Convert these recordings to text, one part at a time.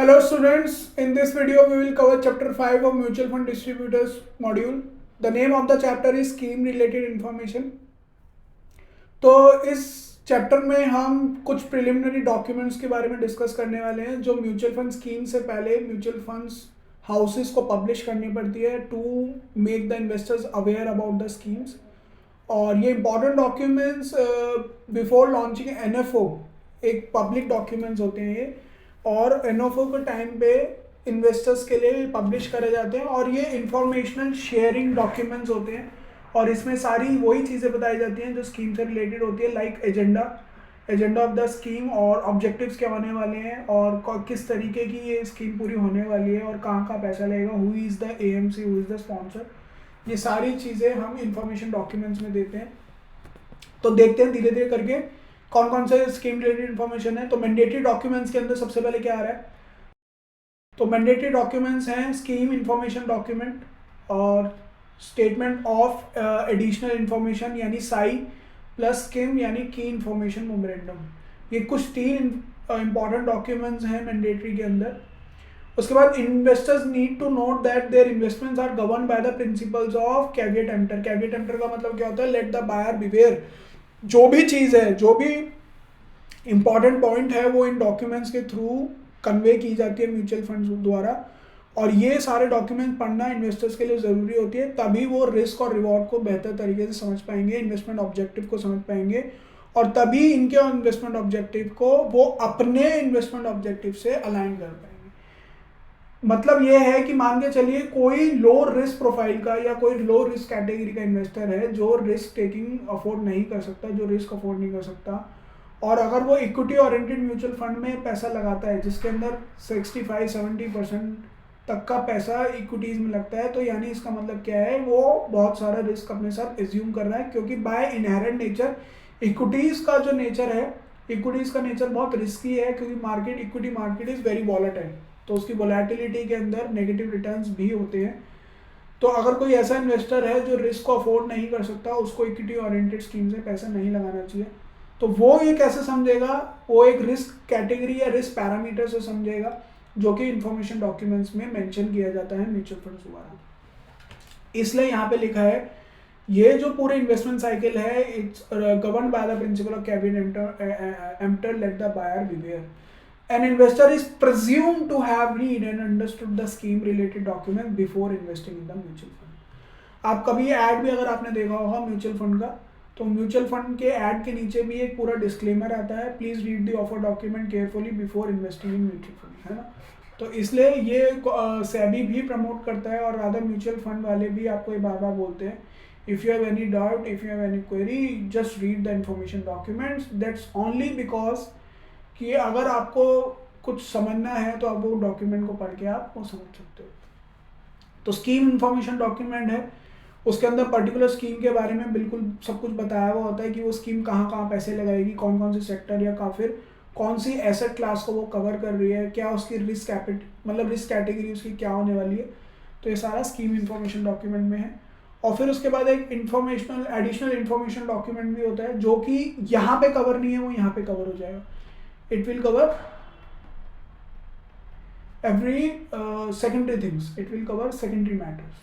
Hello students, in this video we will cover chapter 5 of mutual fund distributors module. The name of the chapter is scheme related information. तो इस chapter में हम कुछ preliminary documents के बारे में discuss करने वाले हैं जो म्यूचुअल फंड स्कीम से पहले म्यूचुअल फंड्स हाउसेस को पब्लिश करनी पड़ती है to make the investors aware about the schemes. और ये important documents before launching NFO एक पब्लिक डॉक्यूमेंट्स होते हैं ये, और एनएफओ के टाइम पे इन्वेस्टर्स के लिए पब्लिश करे जाते हैं और ये इंफॉर्मेशनल शेयरिंग डॉक्यूमेंट्स होते हैं। और इसमें सारी वही चीज़ें बताई जाती हैं जो स्कीम से रिलेटेड होती है, like agenda of the scheme और ऑब्जेक्टिव्स क्या होने वाले हैं और किस तरीके की ये स्कीम पूरी होने वाली है और कहाँ कहाँ पैसा लगेगा, who is the AMC, who is the sponsor. ये सारी चीज़ें हम इंफॉर्मेशन डॉक्यूमेंट्स में देते हैं। तो देखते हैं धीरे धीरे करके कौन कौन से स्कीम रिलेटेड इन्फॉर्मेशन है। तो मैंडेटरी डॉक्यूमेंट्स के अंदर सबसे पहले क्या आ रहा है, तो मैंडेटरी डॉक्यूमेंट्स हैं स्कीम इंफॉर्मेशन डॉक्यूमेंट और स्टेटमेंट ऑफ एडिशनल इंफॉर्मेशन यानी साई प्लस स्कीम यानी की इंफॉर्मेशन मेमोरेंडम। ये कुछ तीन इंपॉर्टेंट डॉक्यूमेंट्स हैं मैंडेटरी के अंदर। उसके बाद investors need to note that their investments are govern by the principles of caveat emptor. Caveat emptor का मतलब क्या होता है, लेट द बायर बिवेयर। जो भी चीज़ है, जो भी इंपॉर्टेंट पॉइंट है वो इन डॉक्यूमेंट्स के थ्रू कन्वे की जाती है म्यूचुअल फंड्स द्वारा। और ये सारे डॉक्यूमेंट्स पढ़ना इन्वेस्टर्स के लिए ज़रूरी होती है, तभी वो रिस्क और रिवॉर्ड को बेहतर तरीके से समझ पाएंगे, इन्वेस्टमेंट ऑब्जेक्टिव को समझ पाएंगे और तभी इनके इन्वेस्टमेंट ऑब्जेक्टिव को वो अपने इन्वेस्टमेंट ऑब्जेक्टिव से अलाइन कर पाएंगे। मतलब ये है कि मान के चलिए कोई लो रिस्क प्रोफाइल का या कोई लो रिस्क कैटेगरी का इन्वेस्टर है जो रिस्क टेकिंग अफोर्ड नहीं कर सकता, जो रिस्क अफोर्ड नहीं कर सकता, और अगर वो इक्विटी ओरिएंटेड म्यूचुअल फंड में पैसा लगाता है जिसके अंदर 65-70% तक का पैसा इक्विटीज़ में लगता है, तो यानी इसका मतलब क्या है, वो बहुत सारा रिस्क अपने साथ एज्यूम कर रहा है, क्योंकि बाय इनहेरेंट नेचर इक्विटीज़ का जो नेचर है, इक्विटीज़ का नेचर बहुत रिस्की है, क्योंकि equity market is very volatile, तो उसकी वोलेटिलिटी के अंदर नेगेटिव रिटर्न्स भी होते हैं। तो अगर कोई ऐसा इन्वेस्टर है जो रिस्क को अफोर्ड नहीं कर सकता, उसको इक्विटी ओरिएंटेड स्कीम से पैसा नहीं लगाना चाहिए। तो वो ये कैसे समझेगा, वो एक रिस्क कैटेगरी या रिस्क पैरामीटर से समझेगा जो कि इंफॉर्मेशन डॉक्यूमेंट्स में मेंशन किया जाता है म्यूचुअल फंड्स द्वारा। इसलिए यहाँ पे लिखा है ये जो पूरे इन्वेस्टमेंट साइकिल है, it's govern by the principle of caveat emptor, let the buyer beware. An investor is presumed to have read and understood the scheme related document before investing in the mutual fund। आप कभी add भी अगर आपने देखा होगा mutual fund का, तो mutual fund के ऐड के नीचे भी एक पूरा डिस्क्लेमर आता है, please read the offer document carefully before investing in mutual fund, है ना। तो इसलिए ये सेबी भी प्रमोट करता है और रादर म्यूचुअल फंड वाले भी आपको ये बार बार बोलते हैं, if you have any doubt, if you have any query, just read the information documents. That's only because कि अगर आपको कुछ समझना है तो आप वो डॉक्यूमेंट को पढ़ के आप वो समझ सकते हो। तो स्कीम इंफॉर्मेशन डॉक्यूमेंट है, उसके अंदर पर्टिकुलर स्कीम के बारे में बिल्कुल सब कुछ बताया हुआ होता है कि वो स्कीम कहाँ कहाँ पैसे लगाएगी, कौन कौन से सेक्टर या फिर कौन सी एसेट क्लास को वो कवर कर रही है, क्या उसकी रिस्क मतलब रिस्क कैटेगरी उसकी क्या होने वाली है। तो ये सारा स्कीम इंफॉर्मेशन डॉक्यूमेंट में है। और फिर उसके बाद एक एडिशनल इंफॉर्मेशन डॉक्यूमेंट भी होता है जो कि यहाँ पे कवर नहीं है, वो यहाँ पे कवर हो जाएगा। It will cover every secondary things. It will cover secondary matters.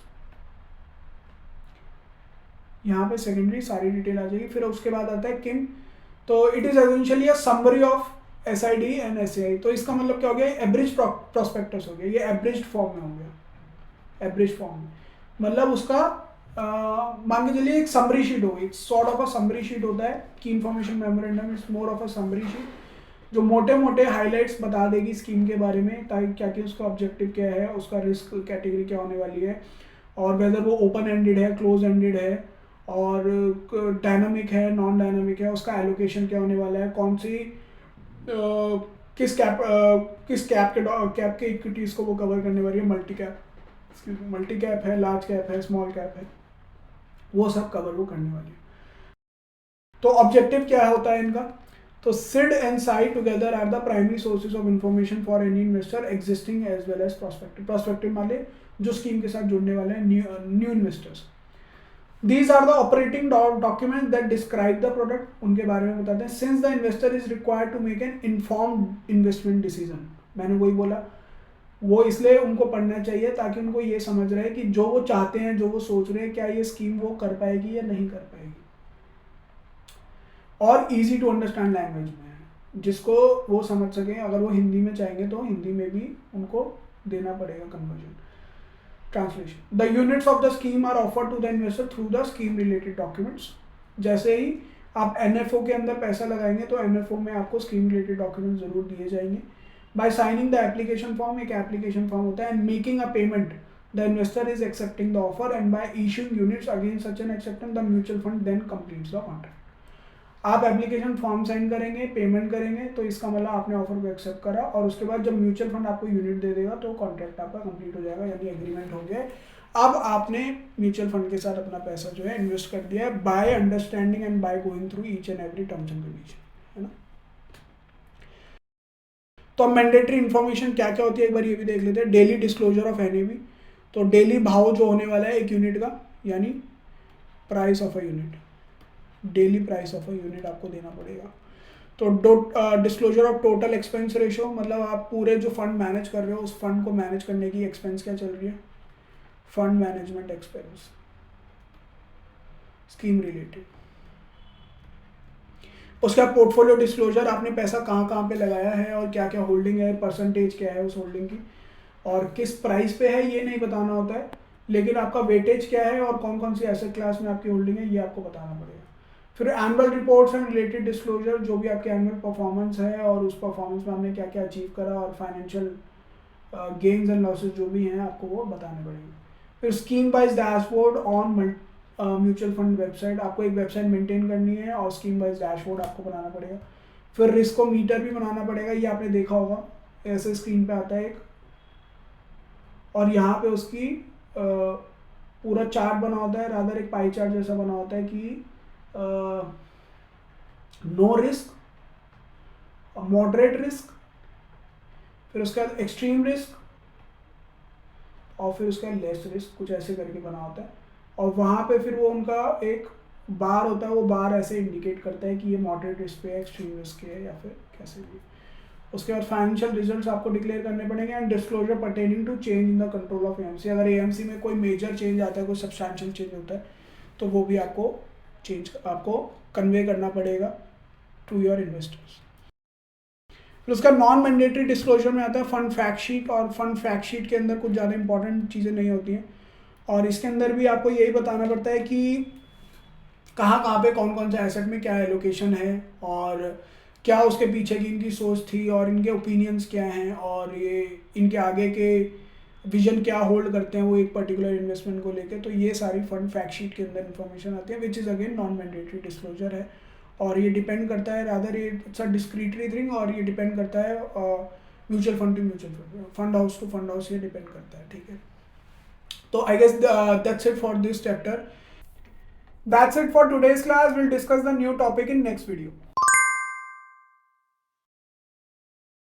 यहाँ पे सेकेंडरी सारी डिटेल आ जाएगी। फिर उसके बाद आता है किम। तो it is essentially a summary of SID and SAI। तो इसका मतलब क्या हो गया, एब्रिज प्रोस्पेक्टस हो गया, ये एब्रिज फॉर्म में हो गया। एब्रिज फॉर्म में मतलब उसका मान के चलिए एक समरी शीट होगी, sort of a summary sheet होता है की information memorandum, it's more of a summary sheet जो मोटे मोटे हाइलाइट्स बता देगी स्कीम के बारे में, ताकि क्या कि उसका ऑब्जेक्टिव क्या है, उसका रिस्क कैटेगरी क्या होने वाली है, और वेदर वो ओपन एंडेड है, क्लोज एंडेड है, और डायनामिक है, नॉन डायनामिक है, उसका एलोकेशन क्या होने वाला है, कौन सी किस कैप के इक्विटीज़ को वो कवर करने वाली है, मल्टी कैप है, लार्ज कैप है, स्मॉल कैप है, वो सब कवर वो करने वाली है। तो ऑब्जेक्टिव क्या होता है इनका, तो SID and SAI together are the primary sources of information for any investor existing as well as prospective। prospective वाले जो स्कीम के साथ जुड़ने वाले हैं, new investors. These are the operating documents that describe the product, उनके बारे में बताते हैं। Since the investor is required to make an informed investment decision, मैंने वही बोला वो इसलिए उनको पढ़ना चाहिए ताकि उनको ये समझ रहे कि जो वो चाहते हैं, जो वो सोच रहे हैं, क्या ये स्कीम वो कर पाएगी या नहीं कर पाएगी। और इजी टू अंडरस्टैंड लैंग्वेज में है, जिसको वो समझ सकें। अगर वो हिंदी में चाहेंगे तो हिंदी में भी उनको देना पड़ेगा conversion, translation. The units of the scheme are offered to the investor through the scheme related documents. जैसे ही आप एनएफओ के अंदर पैसा लगाएंगे तो एनएफओ में आपको स्कीम रिलेटेड डॉक्यूमेंट जरूर दिए जाएंगे। By signing the application form, एक एप्लीकेशन फॉर्म होता है, and making a payment the investor is accepting the offer, and by issuing units against such an acceptance the mutual fund then completes the contract. आप application form sign करेंगे, payment करेंगे, तो इसका मतलब आपने offer को एक्सेप्ट करा, और उसके बाद जब म्यूचुअल फंड आपको यूनिट दे देगा तो कॉन्ट्रैक्ट आपका कंप्लीट हो जाएगा, यानी एग्रीमेंट हो गया। अब आपने म्यूचुअल फंड के साथ अपना पैसा जो है इन्वेस्ट कर दिया है by understanding and by going through each and every terms and condition, है ना। तो अब मैंडेटरी इन्फॉर्मेशन क्या क्या होती है एक बार ये भी देख लेते हैं। डेली डिस्क्लोजर ऑफ एनएवी, तो डेली भाव जो होने वाला है एक यूनिट का, यानी price of a unit, daily price of a unit आपको देना पड़ेगा। तो disclosure of total expense ratio, मतलब आप पूरे जो फंड मैनेज कर रहे हो उस फंड को मैनेज करने की एक्सपेंस क्या चल रही है, fund management expense scheme related. उसका पोर्टफोलियो डिस्क्लोजर, आपने पैसा कहाँ कहाँ पे लगाया है और क्या क्या होल्डिंग है, परसेंटेज क्या है उस होल्डिंग की, और किस प्राइस पे है ये नहीं बताना होता है, लेकिन आपका वेटेज क्या है और कौन कौन सी एसेट क्लास में आपकी होल्डिंग है ये आपको बताना पड़ेगा। फिर annual reports and related disclosure, जो भी आपके एनुअल परफॉर्मेंस है और उस परफॉर्मेंस में आपने क्या क्या अचीव करा, और फाइनेंशियल गेन्स एंड लॉसेज जो भी हैं आपको वो बताने पड़ेंगे। फिर scheme wise dashboard on mutual fund website, आपको एक वेबसाइट मेंटेन करनी है और स्कीम वाइज डैशबोर्ड आपको बनाना पड़ेगा। फिर रिस्क को मीटर भी बनाना पड़ेगा, ये आपने देखा होगा, ऐसे स्क्रीन पे आता है एक, और यहाँ पे उसकी पूरा चार्ट बना होता है, रादर एक पाई चार्ट जैसा बना होता है कि नो रिस्क, मॉडरेट रिस्क, फिर उसके बाद एक्सट्रीम रिस्क, और फिर उसका लेस रिस्क, कुछ ऐसे करके बना होता है। और वहाँ पे फिर वो उनका एक बार होता है, वो बार ऐसे इंडिकेट करता है कि ये मॉडरेट रिस्क पे है, एक्सट्रीम रिस्क है, या फिर कैसे भी। उसके बाद फाइनेंशियल रिजल्ट्स आपको डिक्लेयर करने पड़ेंगे, and disclosure pertaining to change in the control of AMC. अगर एएमसी में कोई मेजर चेंज आता है, कोई सब्सटैंशियल चेंज होता है, तो वो भी आपको कन्वे करना पड़ेगा टू योर इन्वेस्टर्स। फिर उसका नॉन मैंडेटरी डिस्क्लोजर में आता है फंड फैक्ट शीट, और फंड फैक्ट शीट के अंदर कुछ ज़्यादा इंपॉर्टेंट चीज़ें नहीं होती हैं, और इसके अंदर भी आपको यही बताना पड़ता है कि कहाँ पे कौन कौन सा एसेट में क्या एलोकेशन है, और क्या उसके पीछे की इनकी सोच थी, और इनके ओपिनियंस क्या हैं, और ये इनके आगे के विजन क्या होल्ड करते हैं वो एक पर्टिकुलर इन्वेस्टमेंट को लेकर। तो ये सारी फंड फैक्ट शीट के अंदर इन्फॉर्मेशन आती है, which is again non mandatory disclosure है, और ये डिपेंड करता है, रादर ये इट्स अ डिस्क्रीटरी थिंग, और ये डिपेंड करता है mutual fund to mutual fund, fund house to fund house, ये डिपेंड करता है, ठीक है। तो I guess that's it for this chapter. That's it for today's class. We'll discuss the new topic in next video.